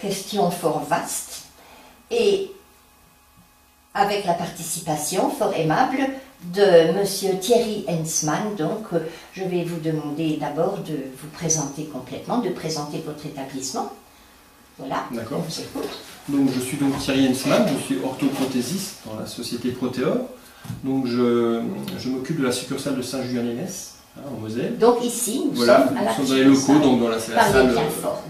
question fort vaste et avec la participation fort aimable de Monsieur Thierry Hensman. Donc, je vais vous demander d'abord de vous présenter complètement, de présenter votre établissement. Voilà, d'accord. on vous écoute. Donc, je suis donc Thierry Hensman, je suis orthoprothésiste dans la société Proteor. Donc, je m'occupe de la succursale de Saint-Julien-lès, en Moselle. Donc ici, nous voilà, sommes à la nous sommes dans les locaux, donc c'est la salle.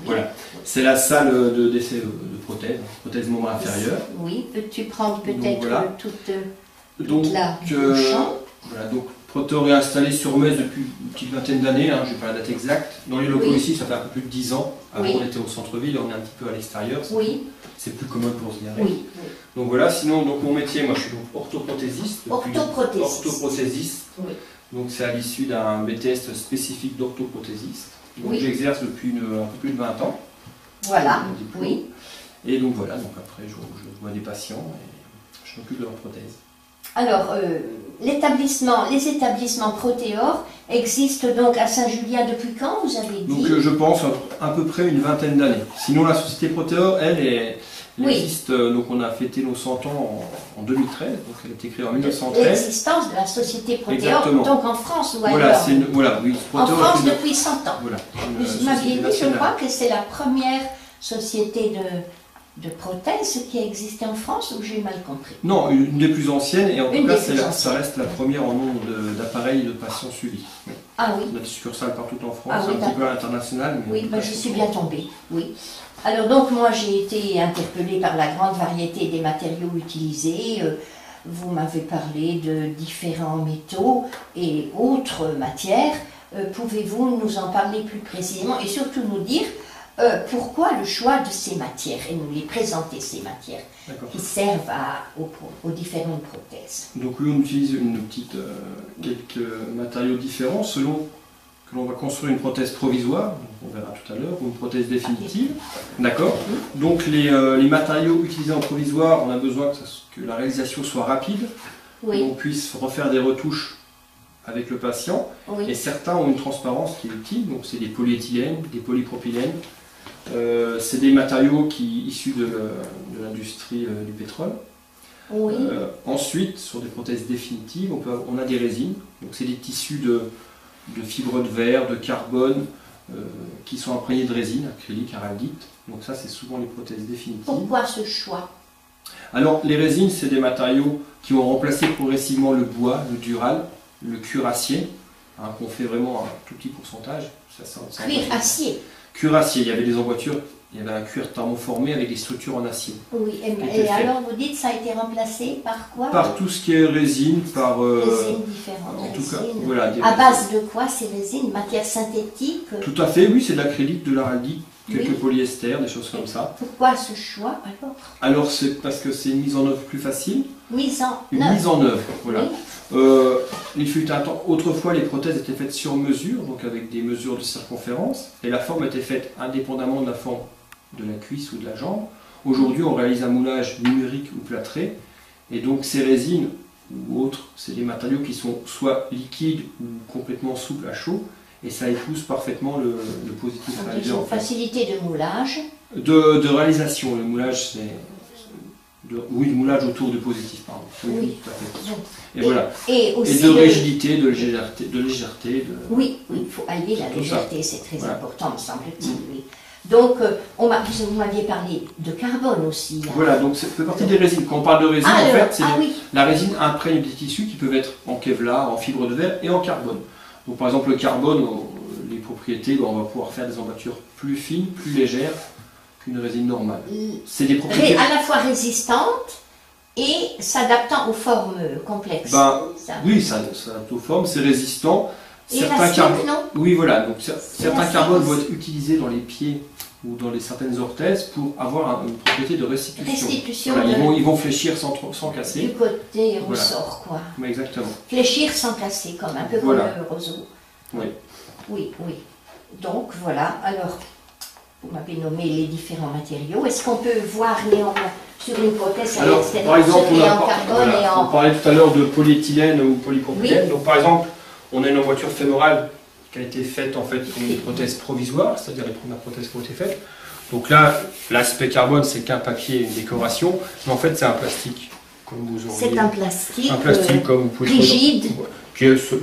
Voilà, c'est la salle d'essai de prothèse membre inférieur. Oui, peux-tu prendre peut-être voilà. toute la champ. Voilà, donc Proteor est installé sur Metz depuis une petite vingtaine d'années, je n'ai pas la date exacte. Dans les locaux ici, ça fait un peu plus de 10 ans. Avant, on était au centre-ville, on est un petit peu à l'extérieur. C'est plus commode pour se garer. Donc voilà, sinon, donc, mon métier, moi je suis donc orthoprothésiste. Orthoprothésiste. Donc c'est à l'issue d'un BTS spécifique d'orthoprothésiste. Donc j'exerce depuis un peu plus de 20 ans. Voilà, Et donc voilà, donc après je vois des patients et je m'occupe de leur prothèse. Alors, les établissements Proteor existent donc à Saint-Julien depuis quand, vous avez dit? Donc je pense à peu près une vingtaine d'années. Sinon la société Proteor, elle existe, donc on a fêté nos 100 ans en 2013, donc elle a été créée en 1913. L'existence de la société Proteor, donc en France ou voilà, ailleurs? Oui, en France depuis 100 ans. Voilà, vous m'aviez dit, je crois que c'est la première société de prothèses qui a existé en France, ou j'ai mal compris? Non, une des plus anciennes, et en tout cas ça reste la première en nombre d'appareils et de patients suivis. Ah oui. On a des succursales partout en France, un petit peu à l'international. Oui, je suis bien tombée, oui. Alors donc moi j'ai été interpellée par la grande variété des matériaux utilisés. Vous m'avez parlé de différents métaux et autres matières. Pouvez-vous nous en parler plus précisément et surtout nous dire pourquoi le choix de ces matières et nous les présenter, ces matières qui servent aux différentes prothèses? Donc oui, on utilise quelques matériaux différents selon que l'on va construire une prothèse provisoire, on verra tout à l'heure, ou une prothèse définitive. D'accord. Donc les matériaux utilisés en provisoire, on a besoin que la réalisation soit rapide, qu'on puisse refaire des retouches avec le patient, et certains ont une transparence qui est utile, donc c'est des polyéthylènes, des polypropylènes. C'est des matériaux issus de l'industrie du pétrole. Ensuite, sur des prothèses définitives, on a des résines. Donc c'est des tissus de fibres de verre, de carbone, qui sont imprégnés de résine, acrylique, araldite. Donc ça, c'est souvent les prothèses définitives. Pourquoi ce choix? Alors, les résines, c'est des matériaux qui ont remplacé progressivement le bois, le dural, le cuirassier, qu'on fait vraiment un tout petit pourcentage. Cuirassier. Cuirassier, il y avait des emboîtures, il y avait un cuir thermoformé avec des structures en acier. Oui, et alors vous dites ça a été remplacé par quoi? Par tout ce qui est résine, par... résines différentes. En tout cas, voilà. À base de quoi ces résines? Matière synthétique? Tout à fait, oui, c'est de l'acrylique, de l'araldite, quelques polyesters, des choses comme ça. Pourquoi ce choix alors? Alors c'est parce que c'est une mise en œuvre plus facile. Mise en œuvre, voilà. Il fut un temps, autrefois les prothèses étaient faites sur mesure, donc avec des mesures de circonférence, et la forme était faite indépendamment de la forme de la cuisse ou de la jambe. Aujourd'hui, on réalise un moulage numérique ou plâtré, et donc ces résines ou autres, c'est des matériaux qui sont soit liquides ou complètement souples à chaud, et ça épouse parfaitement le positif réalisé. Donc, facilité de moulage. De réalisation, le moulage c'est... Oui, le moulage autour du positif, pardon. Oui. Tout à fait. Et voilà. Et de rigidité, de légèreté. Oui, il faut allier la légèreté, c'est très important, me semble-t-il. Oui. Donc, vous m'aviez parlé de carbone aussi. Voilà, donc ça fait partie des résines. Quand on parle de résine, en fait, la résine imprègne des tissus qui peuvent être en Kevlar, en fibre de verre et en carbone. Donc par exemple, le carbone, les propriétés, on va pouvoir faire des emboîtures plus fines, plus légères qu'une résine normale. C'est des propriétés... À la fois résistantes et s'adaptant aux formes complexes. Oui, ça s'adapte aux formes, c'est résistant. Non? Oui, voilà. Donc certains carbones vont être utilisés dans les pieds ou dans certaines orthèses pour avoir une propriété de restitution. Voilà, ils vont fléchir sans casser. Du côté ressort, quoi. Oui, exactement. Fléchir sans casser, comme un peu comme le roseau. Oui. Oui. Donc voilà. Alors, vous m'avez nommé les différents matériaux. Est-ce qu'on peut voir sur une prothèse à l'extérieur, par exemple, en carbone et en... On parlait tout à l'heure de polyéthylène ou polypropylène. Donc par exemple, on a une emboîture fémorale qui a été faite en fait pour une prothèse provisoire, c'est-à-dire les premières prothèses qui ont été faites. Donc là, l'aspect carbone, c'est qu'un papier, une décoration, mais en fait, c'est un plastique. Comme vous auriez. C'est un plastique, comme vous pouvez rigide.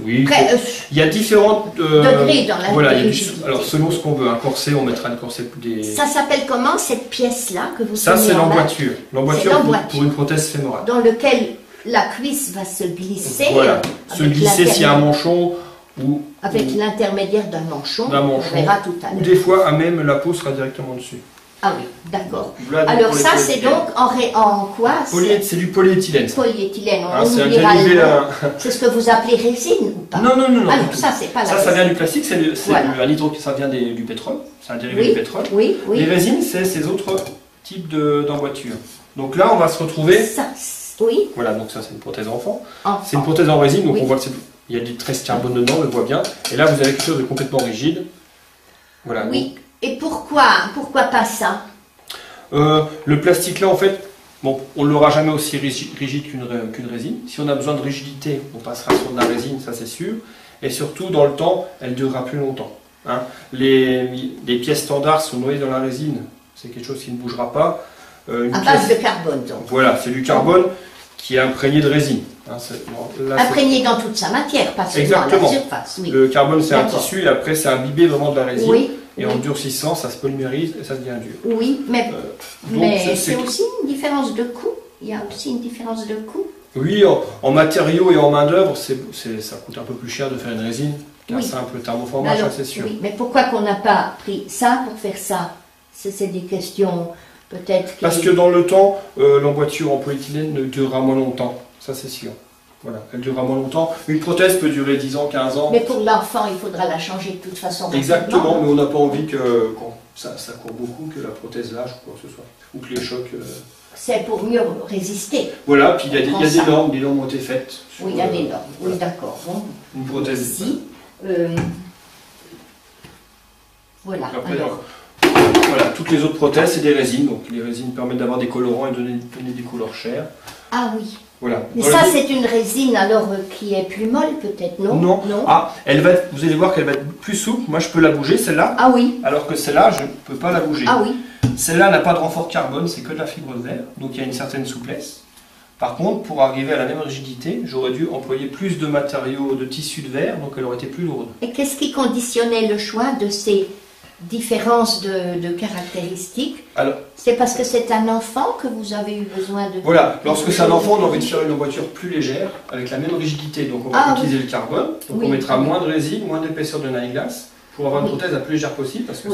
Oui, Très, il y a différentes degrés dans la voilà, rigidité. alors selon ce qu'on veut, un corset, on mettra le corset des. Ça s'appelle comment cette pièce-là que vous Ça tenez c'est en main? l'emboîture. L'emboîture pour une prothèse fémorale. Dans lequel la cuisse va se glisser. Voilà, se glisser s'il y a un manchon ou. Avec l'intermédiaire d'un manchon, on verra tout à l'heure. Ou des fois, à même la peau sera directement dessus. Ah oui, d'accord. Voilà, alors ça c'est donc en quoi? C'est du polyéthylène. Polyéthylène, on oubliera le mot. C'est ce que vous appelez résine ou pas? Non. Alors ça c'est pas la résine. Ça vient du plastique, ça vient du pétrole, c'est un dérivé du pétrole. Oui. Les résines, c'est ces autres types d'emboîtures. Donc là, on va se retrouver... Oui. Voilà, donc ça c'est une prothèse enfant. C'est une prothèse en résine, donc on voit qu'il y a du tresses carbone dedans, on le voit bien. Et là, vous avez quelque chose de complètement rigide. Voilà. Oui. Donc, et pourquoi pas ça? Le plastique là, en fait, bon, on ne l'aura jamais aussi rigide qu'une résine. Si on a besoin de rigidité, on passera sur de la résine, ça c'est sûr. Et surtout, dans le temps, elle durera plus longtemps. Hein. Les pièces standards sont noyées dans la résine. C'est quelque chose qui ne bougera pas. À base de carbone, donc. Voilà, c'est du carbone qui est imprégné de résine. Hein, imprégné dans toute sa matière, pas seulement à la surface. Oui. Le carbone, c'est un tissu, et après, c'est imbibé vraiment de la résine. Oui. Et en durcissant, ça se polymérise et ça devient dur. Oui, mais c'est aussi une différence de coût. Il y a aussi une différence de coût. Oui, en matériaux et en main-d'œuvre, ça coûte un peu plus cher de faire une résine qu'un simple thermoformage, c'est sûr. Oui, mais pourquoi qu'on n'a pas pris ça pour faire ça? C'est des questions peut-être. Parce que dans le temps, l'emboîture en polyéthylène durera moins longtemps, ça c'est sûr. Voilà, elle durera moins longtemps. Une prothèse peut durer 10 ans, 15 ans. Mais pour l'enfant, il faudra la changer de toute façon. Exactement, mais on n'a pas envie que quand ça court beaucoup, que la prothèse lâche ou quoi que ce soit. Ou que les chocs... C'est pour mieux résister. Voilà, puis il y a des normes ont été faites. Oui, il y a des normes, oui d'accord. Bon. Une prothèse... Ici, voilà. Voilà, toutes les autres prothèses, c'est des résines. Donc les résines permettent d'avoir des colorants et donner des couleurs chères. Ah oui. Voilà. Mais ça, c'est une résine alors qui est plus molle peut-être, non? Non. Ah, vous allez voir qu'elle va être plus souple. Moi, je peux la bouger, celle-là. Ah oui. Alors que celle-là, je ne peux pas la bouger. Ah oui. Celle-là n'a pas de renfort carbone, c'est que de la fibre de verre. Donc il y a une certaine souplesse. Par contre, pour arriver à la même rigidité, j'aurais dû employer plus de matériaux, de tissu de verre, donc elle aurait été plus lourde. Et qu'est-ce qui conditionnait le choix de ces différences de caractéristiques? C'est parce que c'est un enfant que vous avez eu besoin de... Voilà, lorsque c'est un enfant, on a envie de faire une emboîture plus légère, avec la même rigidité. Donc on va utiliser le carbone, donc on mettra moins de résine, moins d'épaisseur de nail glace, pour avoir une prothèse la plus légère possible. Parce que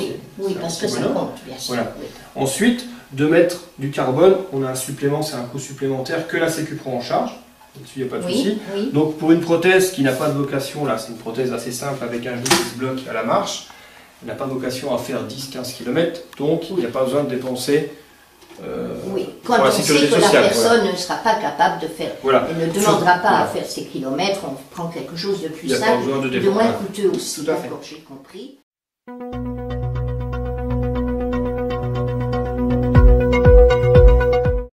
parce que ça compte, bien sûr. Voilà. Ensuite, de mettre du carbone, on a un supplément, c'est un coût supplémentaire que la Sécu prend en charge. Là-dessus, il n'y a pas de souci. Donc pour une prothèse qui n'a pas de vocation, là c'est une prothèse assez simple avec un genou qui se bloque à la marche, elle n'a pas vocation à faire 10-15 km, donc il n'y a pas besoin de dépenser quand on sait que la personne ne sera pas capable de faire, elle ne demandera pas à faire ces kilomètres, on prend quelque chose de plus simple, de moins coûteux aussi. D'accord, j'ai compris.